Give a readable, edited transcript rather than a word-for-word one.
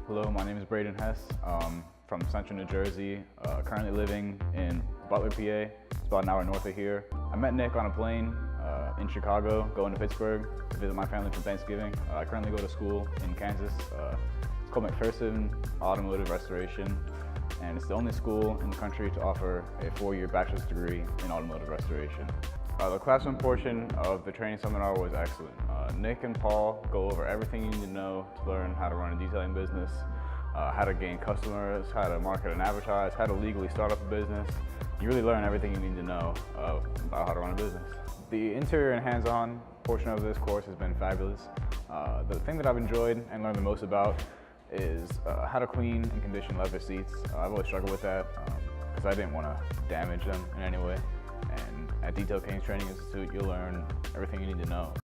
Hello, my name is Braden Hess. From Central New Jersey, currently living in Butler, PA. It's about an hour north of here. I met Nick on a plane in Chicago, going to Pittsburgh to visit my family for Thanksgiving. I currently go to school in Kansas. It's called McPherson Automotive Restoration, and it's the only school in the country to offer a 4-year bachelor's degree in automotive restoration. The classroom portion of the training seminar was excellent. Nick and Paul go over everything you need to know to learn how to run a detailing business, how to gain customers, how to market and advertise, how to legally start up a business. You really learn everything you need to know about how to run a business. The interior and hands-on portion of this course has been fabulous. The thing that I've enjoyed and learned the most about is how to clean and condition leather seats. I've always struggled with that because I didn't want to damage them in any way. And at Detail Kings Training Institute, you'll learn everything you need to know.